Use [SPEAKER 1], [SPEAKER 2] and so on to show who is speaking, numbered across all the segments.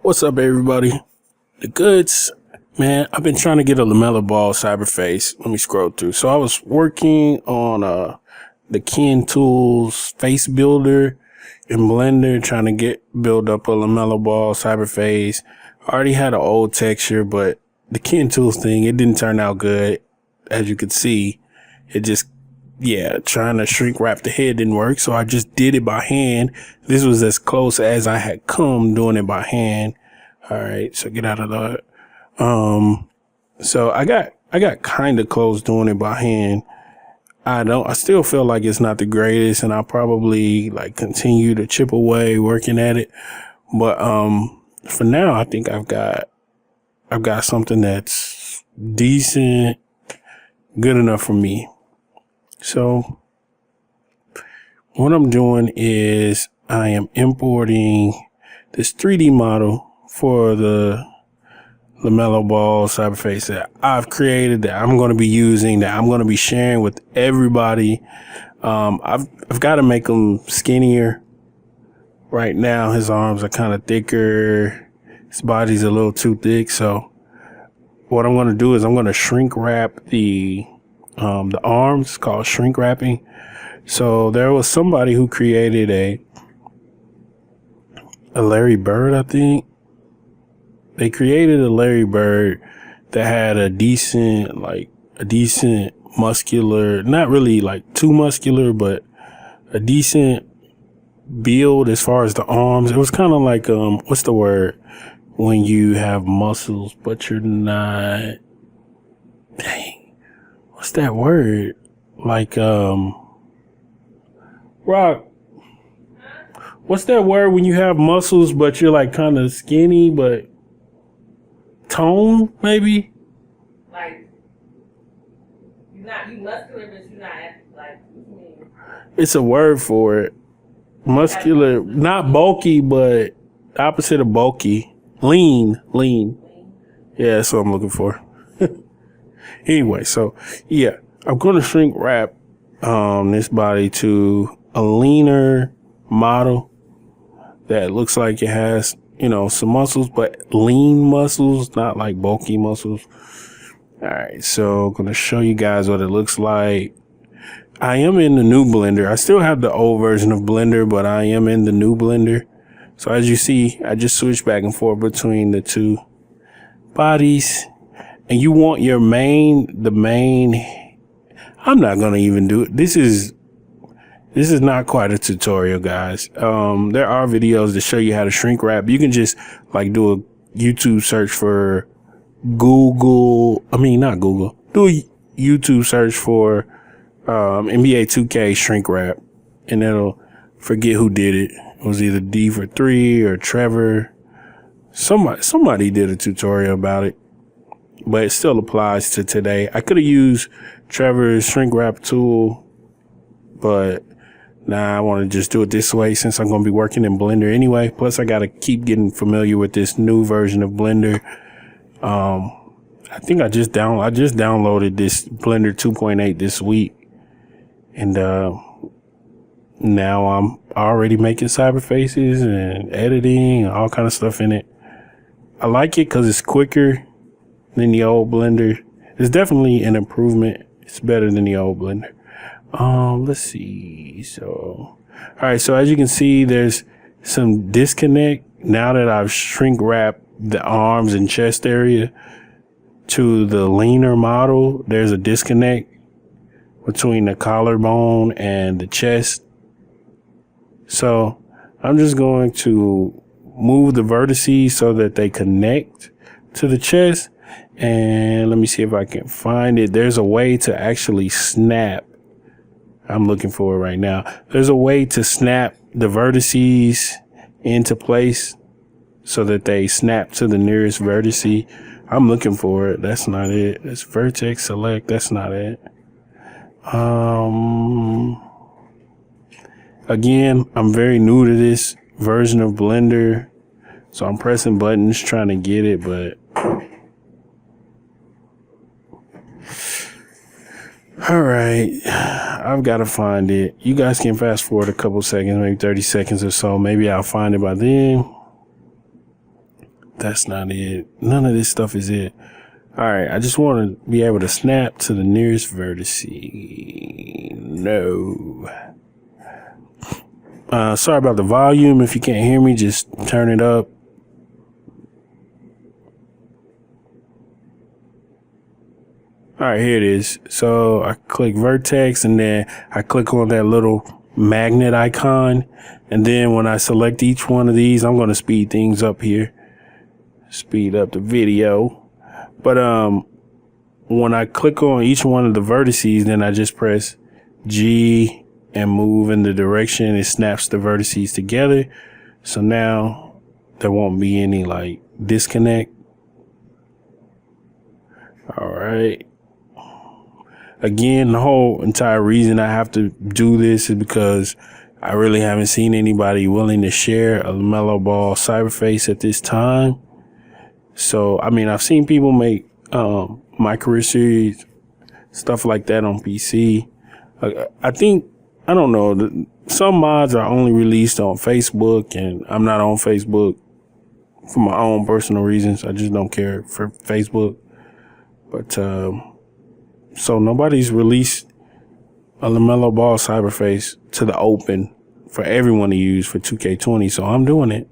[SPEAKER 1] What's up, everybody? The goods, man. I've been trying to get a Lamelo Ball CyberFace. Let me scroll through. So I was working on the Ken Tools face builder in Blender, trying to build up a Lamelo Ball CyberFace. I already had an old texture, but the Ken Tools thing, it didn't turn out good. As you can see, it just, trying to shrink wrap the head didn't work. So I just did it by hand. This was as close as I had come doing it by hand. All right, so get out of that. So I got kind of close doing it by hand. I still feel like it's not the greatest, and I'll probably continue to chip away working at it. But for now, I think I've got something that's decent, good enough for me. So what I'm doing is I am importing this 3D model for the Lamelo Ball CyberFace that I've created, that I'm going to be using, that I'm going to be sharing with everybody. I've got to make him skinnier. Right now, his arms are kind of thicker. His body's a little too thick. So what I'm going to do is I'm going to shrink wrap the arms. It's called shrink wrapping. So there was somebody who created a Larry Bird, I think. They created a Larry Bird that had a decent muscular, not really too muscular, but a decent build as far as the arms. It was kind of like, what's the word? When you have muscles, but you're not, dang, what's that word? Rock, what's that word when you have muscles, but you're kind of skinny, but tone, maybe?
[SPEAKER 2] You muscular, but you're not what you mean?
[SPEAKER 1] It's a word for it. Muscular, not bulky, but opposite of bulky. Lean. Yeah, that's what I'm looking for. Anyway, so yeah, I'm going to shrink wrap this body to a leaner model that looks like it has, some muscles, but lean muscles, not bulky muscles. All right, so I'm going to show you guys what it looks like. I am in the new Blender. I still have the old version of Blender, but I am in the new Blender. So as you see, I just switch back and forth between the two bodies. And you want your the main, I'm not going to even do it. This is not quite a tutorial, guys. There are videos that show you how to shrink wrap. You can just do a YouTube search for not Google. Do a YouTube search for NBA2K shrink wrap, and it'll forget who did it. It was either D for 3 or Trevor. Somebody did a tutorial about it, but it still applies to today. I could have used Trevor's shrink wrap tool, but I want to just do it this way since I'm going to be working in Blender anyway. Plus, I got to keep getting familiar with this new version of Blender. I think I just downloaded this Blender 2.8 this week, and now I'm already making CyberFaces and editing and all kind of stuff in it. I like it because it's quicker than the old Blender. It's definitely an improvement. It's better than the old Blender. Let's see. So, all right. So as you can see, there's some disconnect now that I've shrink wrapped the arms and chest area to the leaner model. There's a disconnect between the collarbone and the chest. So I'm just going to move the vertices so that they connect to the chest. And let me see if I can find it. There's a way to actually snap. I'm looking for it right now. There's a way to snap the vertices into place so that they snap to the nearest vertice. I'm looking for it. That's not it. It's vertex select. That's not it. Again, I'm very new to this version of Blender, so I'm pressing buttons trying to get it, but all right, I've got to find it. You guys can fast forward a couple seconds, maybe 30 seconds or so. Maybe I'll find it by then. That's not it. None of this stuff is it. All right, I just want to be able to snap to the nearest vertex. No. Sorry about the volume. If you can't hear me, just turn it up. All right, here it is. So I click vertex and then I click on that little magnet icon. And then when I select each one of these, I'm going to speed things up here. Speed up the video. But when I click on each one of the vertices, then I just press G and move in the direction. It snaps the vertices together. So now there won't be any like disconnect. All right. Again, the whole entire reason I have to do this is because I really haven't seen anybody willing to share a Lamelo Ball CyberFace at this time. So, I mean, I've seen people make my career series, stuff like that on PC. I think, I don't know, some mods are only released on Facebook, and I'm not on Facebook for my own personal reasons. I just don't care for Facebook. But, so nobody's released a Lamelo Ball CyberFace to the open for everyone to use for 2K20. So I'm doing it.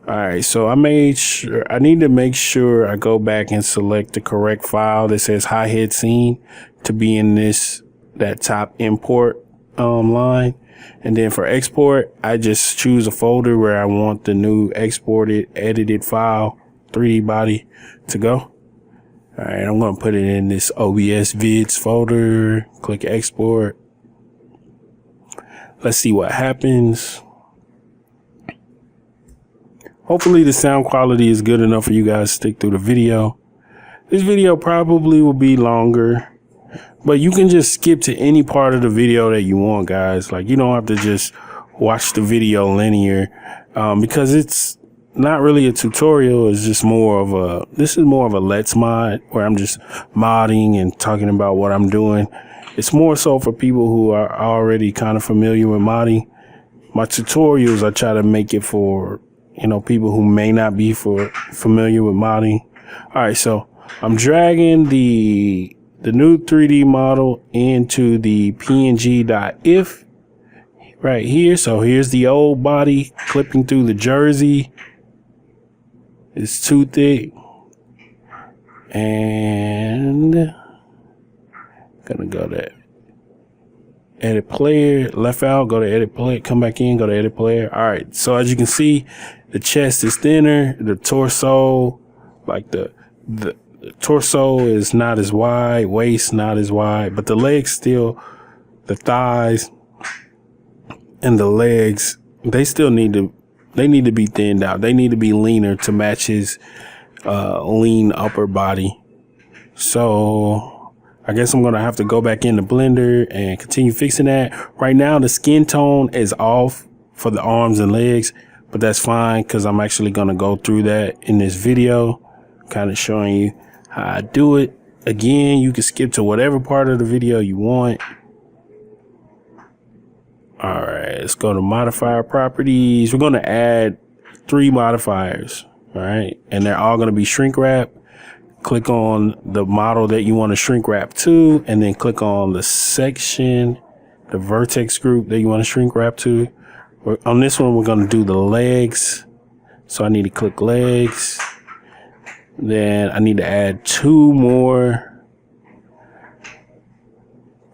[SPEAKER 1] All right. So I need to make sure I go back and select the correct file that says hi-hat scene to be in that top import line. And then for export, I just choose a folder where I want the new exported, edited file, 3D body to go. All right. I'm going to put it in this OBS vids folder, click export. Let's see what happens. Hopefully the sound quality is good enough for you guys to stick through the video. This video probably will be longer, but you can just skip to any part of the video that you want, guys. Like, you don't have to just watch the video linear, because it's not really a tutorial. It's just this is more of a Let's Mod, where I'm just modding and talking about what I'm doing. It's more so for people who are already kind of familiar with modding. My tutorials, I try to make it for, people who may not be familiar with modding. All right, so I'm dragging the new 3D model into the png.if right here. So here's the old body clipping through the jersey. It's too thick. And gonna go to edit player, left out, go to edit player, come back in, go to edit player. All right, so as you can see, the chest is thinner, the torso, like the torso is not as wide, waist not as wide, but the legs still, the thighs and the legs, they need to be thinned out. They need to be leaner to match his lean upper body. So I guess I'm going to have to go back into Blender and continue fixing that. Right now, the skin tone is off for the arms and legs, but that's fine because I'm actually going to go through that in this video, kind of showing you how I do it. Again, you can skip to whatever part of the video you want. All right, let's go to modifier properties. We're going to add 3 modifiers, all right? And they're all going to be shrink wrap. Click on the model that you want to shrink wrap to, and then click on the section, the vertex group that you want to shrink wrap to. On this one, we're going to do the legs. So I need to click legs. Then I need to add 2 more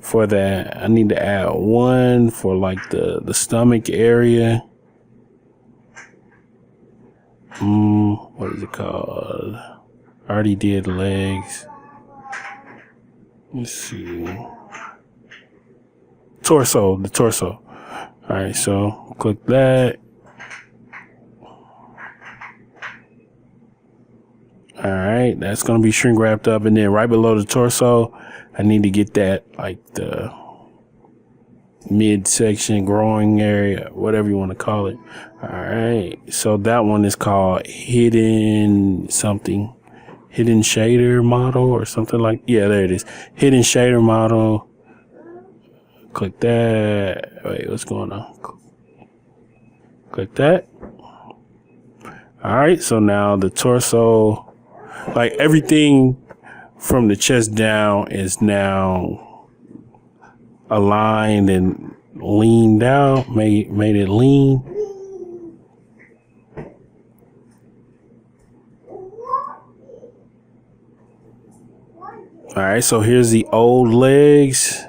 [SPEAKER 1] for that. I need to add 1 for like the stomach area. What is it called? I already did legs. Let's see. Torso, the torso. All right, so click that. All right, that's going to be shrink wrapped up. And then right below the torso, I need to get that, like the midsection, growing area, whatever you want to call it. All right, so that one is called hidden something. Hidden shader model or something like, yeah, there it is. Hidden shader model. Click that. Wait, what's going on? Click that. All All right, so now the torso, like everything from the chest down is now aligned and leaned out, made it lean. All right, so here's the old legs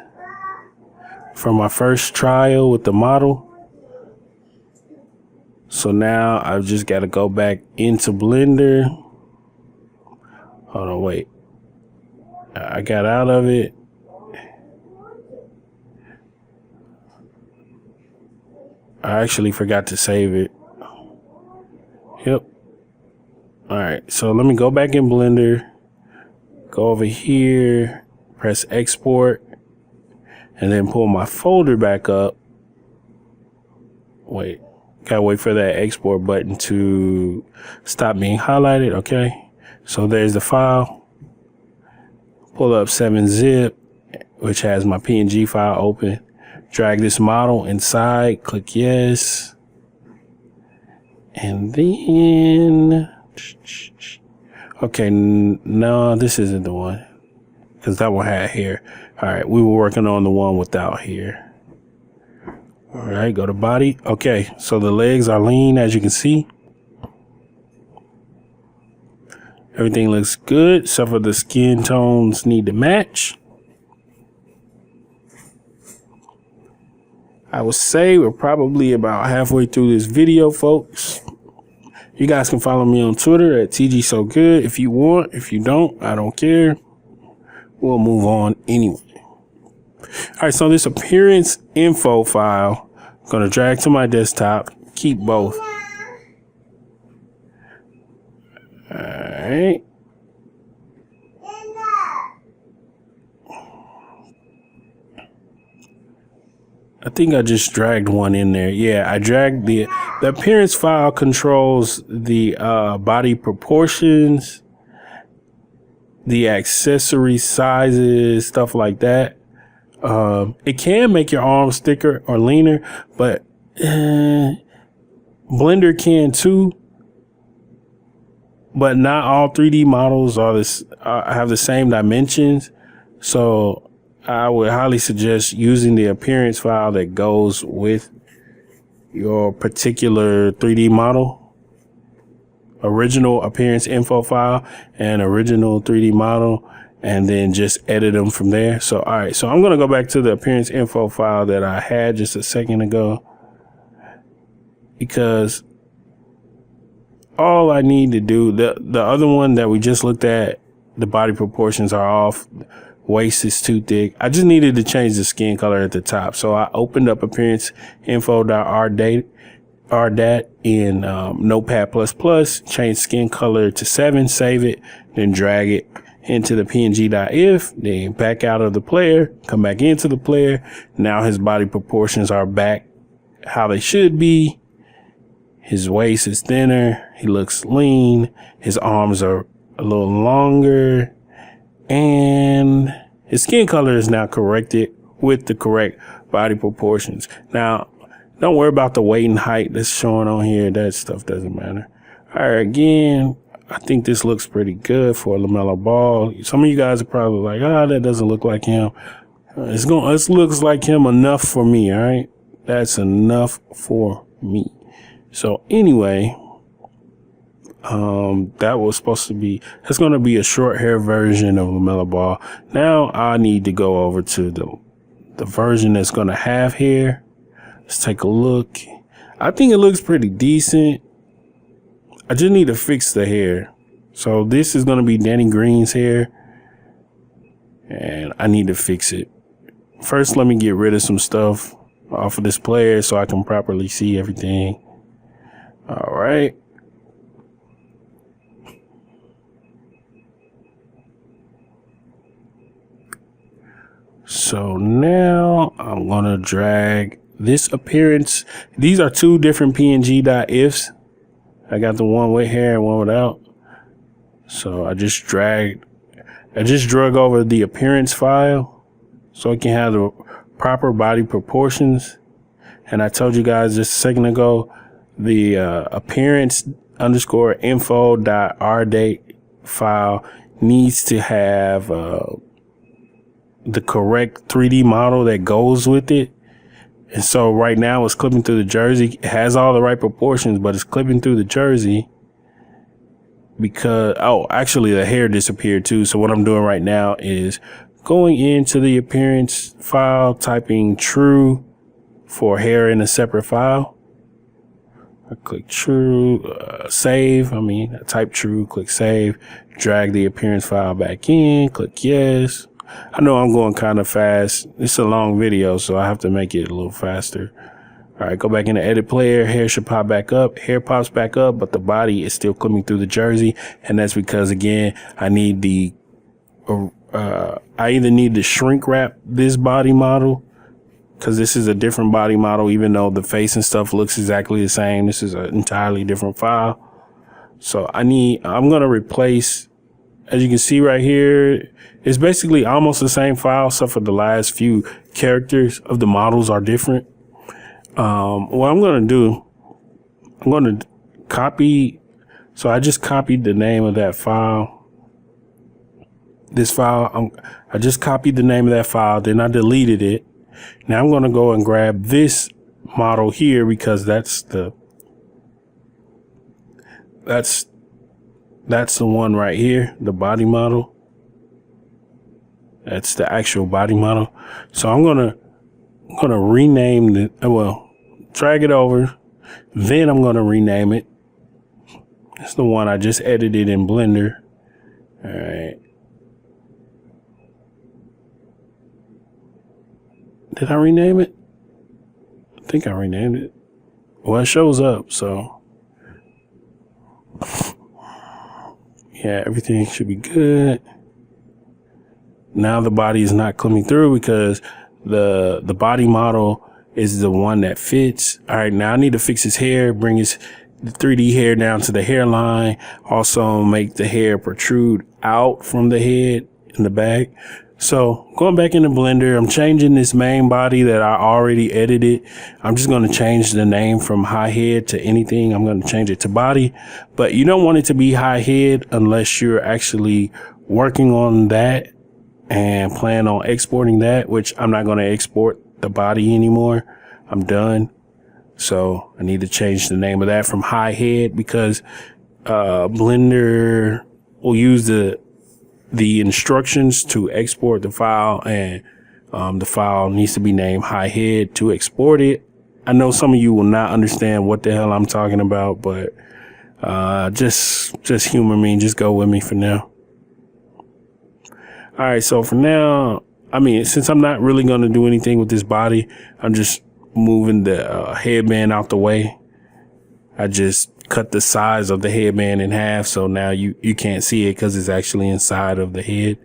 [SPEAKER 1] from my first trial with the model. So now I've just got to go back into Blender. Hold on, wait. I got out of it. I actually forgot to save it. Yep. All right, so let me go back in Blender. Go over here, press export, and then pull my folder back up. Wait, gotta wait for that export button to stop being highlighted. Okay, so there's the file. Pull up 7-zip, which has my PNG file open. Drag this model inside, click yes. And then, okay, no, this isn't the one, because that one had hair. All right, we were working on the one without hair. All right, go to body. Okay, so the legs are lean, as you can see. Everything looks good, except for the skin tones need to match. I would say we're probably about halfway through this video, folks. You guys can follow me on Twitter at TGsoGood if you want. If you don't, I don't care. We'll move on anyway. All right, so this appearance info file, I'm going to drag to my desktop, keep both. All right. I think I just dragged one in there. Yeah, I dragged the appearance file controls the body proportions, the accessory sizes, stuff like that. It can make your arms thicker or leaner, but Blender can too. But not all 3D models are have the same dimensions. So I would highly suggest using the appearance file that goes with your particular 3D model. Original appearance info file and original 3D model, and then just edit them from there. So, all right, so I'm going to go back to the appearance info file that I had just a second ago, because all I need to do, the other one that we just looked at, the body proportions are off. Waist is too thick. I just needed to change the skin color at the top. So I opened up appearance info.rdat in Notepad++, change skin color to 7, save it, then drag it into the png.if, then back out of the player, come back into the player. Now his body proportions are back how they should be. His waist is thinner. He looks lean. His arms are a little longer. And his skin color is now corrected with the correct body proportions. Now, don't worry about the weight and height that's showing on here. That stuff doesn't matter. All right, again, I think this looks pretty good for Lamelo Ball. Some of you guys are probably like, that doesn't look like him. It looks like him enough for me, all right? That's enough for me. So anyway, that's going to be a short hair version of Lamelo Ball. Now I need to go over to the version that's going to have hair. Let's take a look. I think it looks pretty decent. I just need to fix the hair. So this is going to be Danny Green's hair, and I need to fix it. First, let me get rid of some stuff off of this player so I can properly see everything. All right. So now I'm going to drag this appearance. These are two different png.ifs. I got the one with hair and one without. So I just drug over the appearance file so it can have the proper body proportions. And I told you guys just a second ago, the appearance underscore info dot rdate file needs to have the correct 3D model that goes with it. And so right now it's clipping through the jersey. It has all the right proportions, but it's clipping through the jersey because, oh, actually the hair disappeared too. So what I'm doing right now is going into the appearance file, typing true for hair in a separate file. I click true, I type true, click save, drag the appearance file back in, click yes. I know I'm going kind of fast. It's a long video, so I have to make it a little faster. All right, go back in the edit player. Hair should pop back up. Hair pops back up, but the body is still clipping through the jersey. And that's because, again, I need I either need to shrink wrap this body model, because this is a different body model, even though the face and stuff looks exactly the same. This is an entirely different file. So I'm going to replace, as you can see right here, it's basically almost the same file, except for the last few characters of the models are different. What I'm going to do, I'm going to copy. So I just copied the name of that file. This file, I just copied the name of that file. Then I deleted it. Now I'm going to go and grab this model here because that's the one right here, the body model. That's the actual body model. So I'm gonna rename drag it over. Then I'm gonna rename it. It's the one I just edited in Blender. All right. Did I rename it? I think I renamed it. Well, it shows up, so yeah, everything should be good. Now the body is not clipping through because the body model is the one that fits. All right, now I need to fix his hair, bring his 3D hair down to the hairline. Also make the hair protrude out from the head in the back. So going back into Blender, I'm changing this main body that I already edited. I'm just going to change the name from high head to anything. I'm going to change it to body, but you don't want it to be high head unless you're actually working on that and plan on exporting that, which I'm not going to export the body anymore. I'm done. So I need to change the name of that from high head because Blender will use the instructions to export the file, and the file needs to be named high head to export it. I know some of you will not understand what the hell I'm talking about, but just humor me, just go with me for now. All right, so for now, since I'm not really going to do anything with this body, I'm just moving the headband out the way. I just cut the size of the headband in half, so now you can't see it because it's actually inside of the head.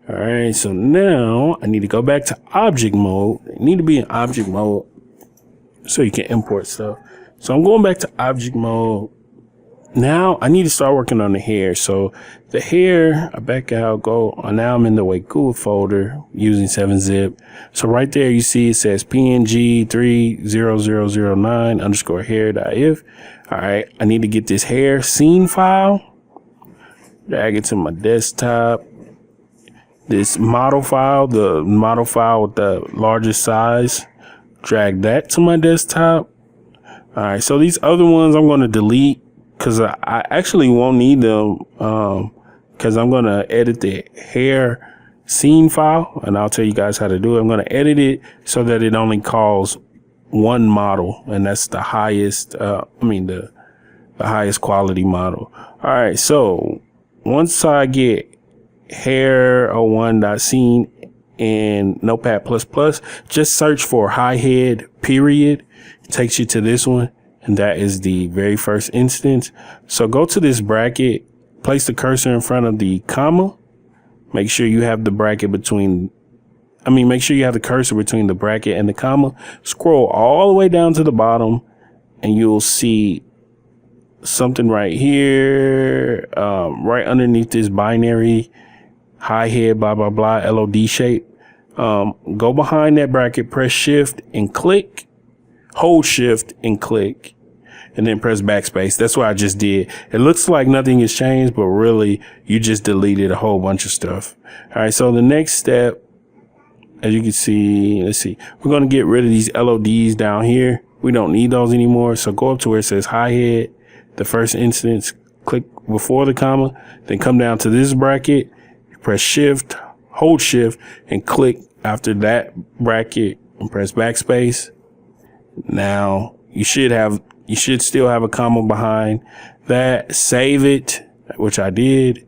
[SPEAKER 1] All right, so now I need to go back to object mode. I need to be in object mode so you can import stuff. So I'm going back to object mode. Now I need to start working on the hair. So the hair, I back out, now I'm in the JusBGood folder using 7-zip. So right there you see it says PNG 30009 underscore hair.if. All right, I need to get this hair scene file, drag it to my desktop. This model file, the model file with the largest size, drag that to my desktop. All right, so these other ones I'm going to delete because I actually won't need them because I'm going to edit the hair scene file, and I'll tell you guys how to do it. I'm going to edit it so that it only calls one model, and that's the highest, the highest quality model. All right, so once I get hair01.scene in Notepad++, just search for high head period. It takes you to this one, and that is the very first instance. So go to this bracket, place the cursor in front of the comma. Make sure you have the bracket make sure you have the cursor between the bracket and the comma. Scroll all the way down to the bottom and you'll see something right here, right underneath this binary high head, blah, blah, blah, LOD shape. Go behind that bracket, press shift and click, hold shift and click. and then press backspace. That's what I just did. It looks like nothing has changed, but really you just deleted a whole bunch of stuff. All right, so the next step, as you can see, let's see, we're going to get rid of these LODs down here. We don't need those anymore. So go up to where it says hi head, the first instance, click before the comma, then come down to this bracket, press shift, hold shift, and click after that bracket and press backspace. Now you should still have a comma behind that. Save it, which I did,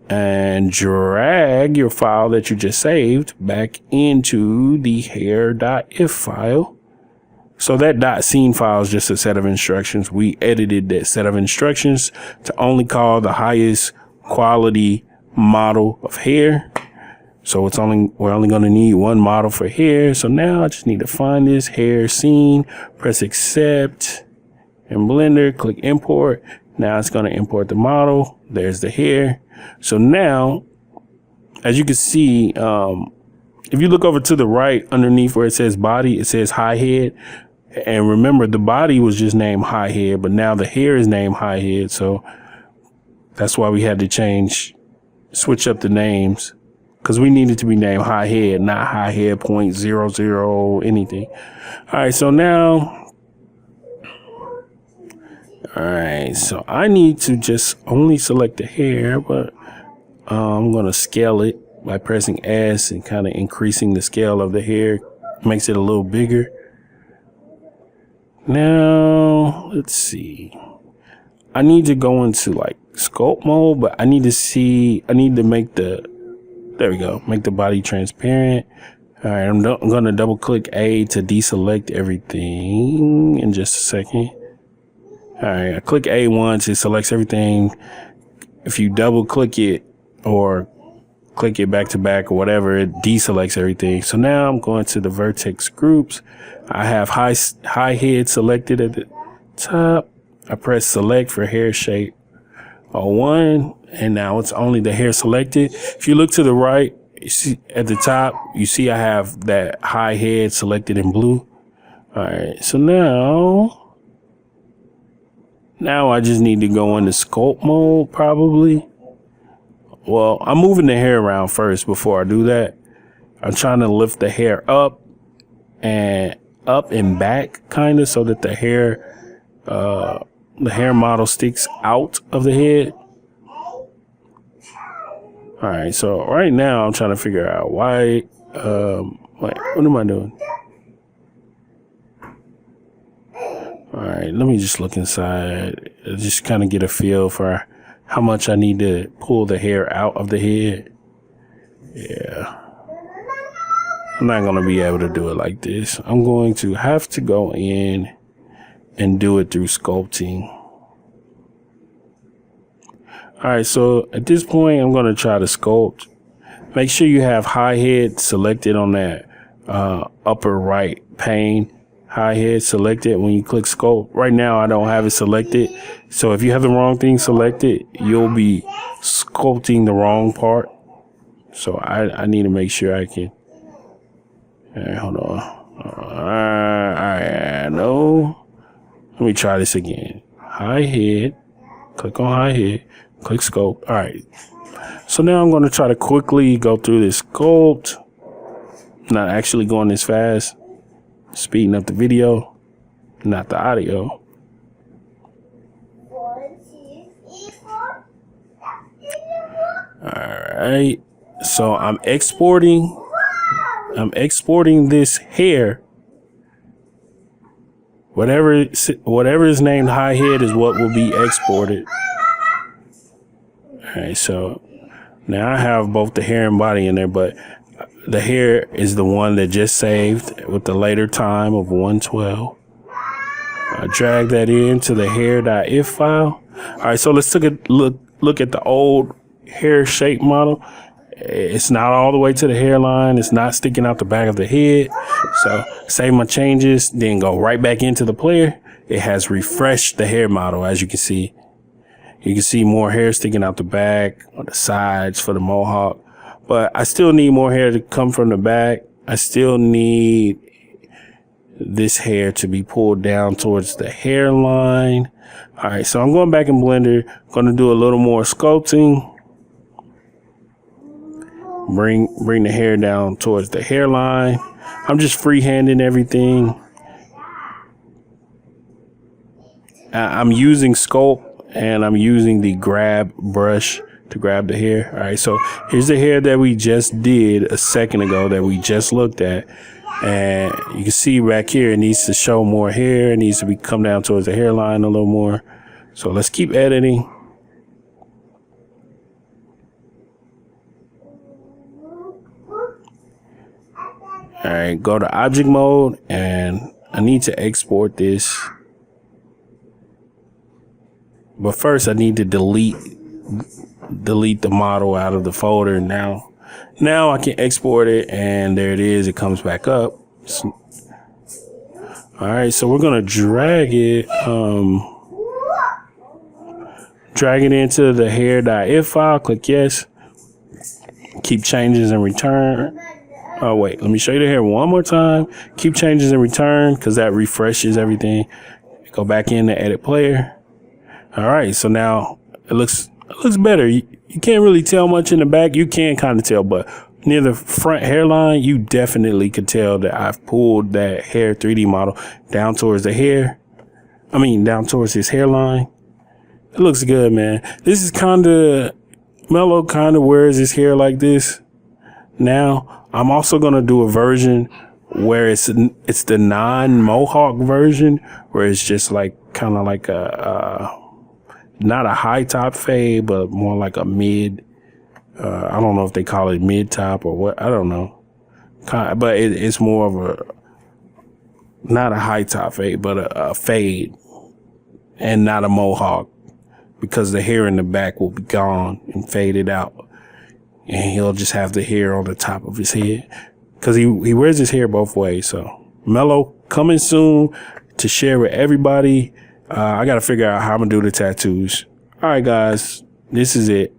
[SPEAKER 1] and drag your file that you just saved back into the hair.if file. So that .scene file is just a set of instructions. We edited that set of instructions to only call the highest quality model of hair. So we're only going to need one model for hair. So now I just need to find this hair scene, press accept in Blender, click import. Now it's going to import the model. There's the hair. So now, as you can see, if you look over to the right underneath where it says body, it says high head. And remember, the body was just named high head, but now the hair is named high head. So that's why we had to switch up the names, because we needed to be named high head, not high head 0.00 anything. All right, so now, all right, so I need to just only select the hair, but I'm going to scale it by pressing S and kind of increasing the scale of the hair. Makes it a little bigger. Now, let's see. I need to go into like sculpt mode, but I need to make there we go, make the body transparent. All right, I'm going to double click A to deselect everything in just a second. All right, I click A once, it selects everything. If you double click it or click it back to back or whatever, it deselects everything. So now I'm going to the vertex groups. I have high head selected at the top. I press select for hair shape 01, and now it's only the hair selected. If you look to the right, you see at the top, you see I have that high head selected in blue. All right, so now I just need to go into sculpt mode probably. Well, I'm moving the hair around first before I do that. I'm trying to lift the hair up and back kind of so that the hair model sticks out of the head. All right, so right now I'm trying to figure out why, what am I doing? All right, let me just look inside, just kind of get a feel for how much I need to pull the hair out of the head. Yeah. I'm not going to be able to do it like this. I'm going to have to go in and do it through sculpting. All right, so at this point, I'm going to try to sculpt. Make sure you have high head selected on that upper right pane. High head selected when you click sculpt. Right now, I don't have it selected. So if you have the wrong thing selected, you'll be sculpting the wrong part. So I need to make sure I can. All right, hold on. All right, no. Let me try this again. High head. Click on high head. Click sculpt. All right. So now I'm going to try to quickly go through this sculpt. Not actually going this fast. Speeding up the video, not the audio. All right. So I'm exporting this hair. Whatever is named high head is what will be exported. All right. So now I have both the hair and body in there, but the hair is the one that just saved with the later time of 112. I drag that into the hair.if file. All right, so let's look at the old hair shape model. It's not all the way to the hairline. It's not sticking out the back of the head. So save my changes, then go right back into the player. It has refreshed the hair model, as you can see. You can see more hair sticking out the back or the sides for the mohawk. But I still need more hair to come from the back. I still need this hair to be pulled down towards the hairline. All right, so I'm going back in Blender, going to do a little more sculpting. Bring the hair down towards the hairline. I'm just freehanding everything. I'm using sculpt and I'm using the grab brush to grab the hair. All right, so here's the hair that we just did a second ago that we just looked at. And you can see back here, it needs to show more hair. It needs to come down towards the hairline a little more. So let's keep editing. All right, go to object mode, and I need to export this. But first I need to delete the model out of the folder. Now I can export it, and there it is. It comes back up. All right, so we're gonna drag it into the hair.if file. Click yes. Keep changes and return. Oh wait, let me show you the hair one more time. Keep changes and return, because that refreshes everything. Go back in the edit player. All right, so now it looks better. You can't really tell much in the back. You can kind of tell, but near the front hairline, you definitely could tell that I've pulled that hair 3D model down towards the hair. Down towards his hairline. It looks good, man. This is Melo kind of wears his hair like this. Now, I'm also going to do a version where it's the non-mohawk version, where it's just like kind of like not a high top fade, but more like a mid. I don't know if they call it mid top or what. I don't know. But it's more of not a high top fade, but a fade, and not a mohawk, because the hair in the back will be gone and faded out. And he'll just have the hair on the top of his head, because he wears his hair both ways. So Melo coming soon to share with everybody. I got to figure out how I'm going to do the tattoos. All right, guys, this is it.